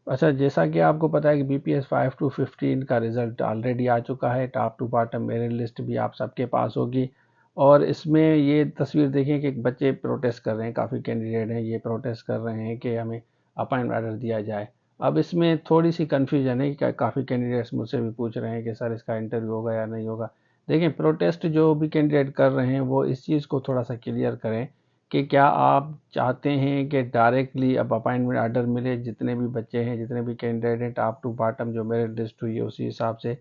अच्छा, जैसा कि आपको पता है कि बीपीएस 5 to 15 का रिज़ल्ट ऑलरेडी आ चुका है। Top to bottom merit list भी आप सबके पास होगी। और इसमें ये तस्वीर देखिए कि बच्चे प्रोटेस्ट कर रहे हैं, काफ़ी कैंडिडेट हैं ये प्रोटेस्ट कर रहे हैं कि हमें अपॉइंटमेंट ऑर्डर दिया जाए। अब इसमें थोड़ी सी कन्फ्यूजन है कि काफ़ी कैंडिडेट्स मुझसे भी पूछ रहे हैं कि सर इसका इंटरव्यू होगा या नहीं होगा। देखिए, प्रोटेस्ट जो भी कैंडिडेट कर रहे हैं वो इस चीज़ को थोड़ा सा क्लियर करें कि क्या आप चाहते हैं कि डायरेक्टली अब अपॉइंटमेंट ऑर्डर मिले, जितने भी बच्चे हैं, जितने भी कैंडिडेट हैं, टॉप टू बॉटम जो मेरिट लिस्ट हुई है उसी हिसाब से।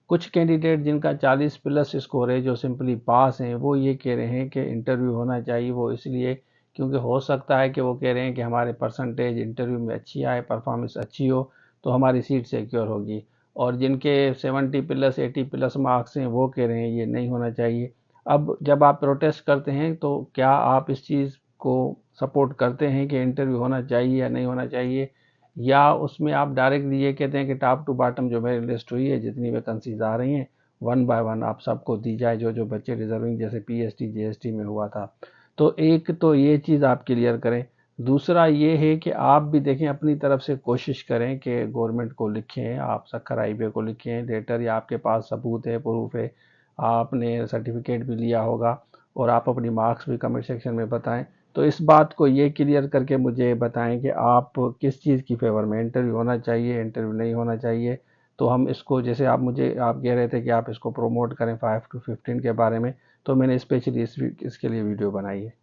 कुछ कैंडिडेट जिनका 40 प्लस स्कोर है, जो सिंपली पास हैं, वो ये कह रहे हैं कि इंटरव्यू होना चाहिए। वो इसलिए क्योंकि हो सकता है कि वो कह रहे हैं कि हमारे परसेंटेज इंटरव्यू में अच्छी आए, परफॉर्मेंस अच्छी हो तो हमारी सीट सिक्योर होगी। और जिनके 70 प्लस 80 प्लस मार्क्स हैं वो कह रहे हैं ये नहीं होना चाहिए। अब जब आप प्रोटेस्ट करते हैं तो क्या आप इस चीज़ को सपोर्ट करते हैं कि इंटरव्यू होना चाहिए या नहीं होना चाहिए, या उसमें आप डायरेक्टली ये कहते हैं कि टॉप टू बॉटम जो मेरी लिस्ट हुई है, जितनी वैकेंसीज आ रही हैं, वन बाय वन आप सबको दी जाए, जो जो बच्चे रिजर्विंग जैसे पीएसटी जीएसटी में हुआ था। तो एक तो ये चीज़ आप क्लियर करें। दूसरा ये है कि आप भी देखें, अपनी तरफ से कोशिश करें कि गवर्नमेंट को लिखें, आप सक्खर हाईवे को लिखें लेटर, या आपके पास सबूत है, प्रूफ है, आपने सर्टिफिकेट भी लिया होगा, और आप अपनी मार्क्स भी कमेंट सेक्शन में बताएं। तो इस बात को ये क्लियर करके मुझे बताएं कि आप किस चीज़ की फेवर में, इंटरव्यू होना चाहिए, इंटरव्यू नहीं होना चाहिए। तो हम इसको, जैसे आप कह रहे थे कि आप इसको प्रमोट करें 5 to 15 के बारे में, तो मैंने स्पेशली इसके लिए वीडियो बनाई है।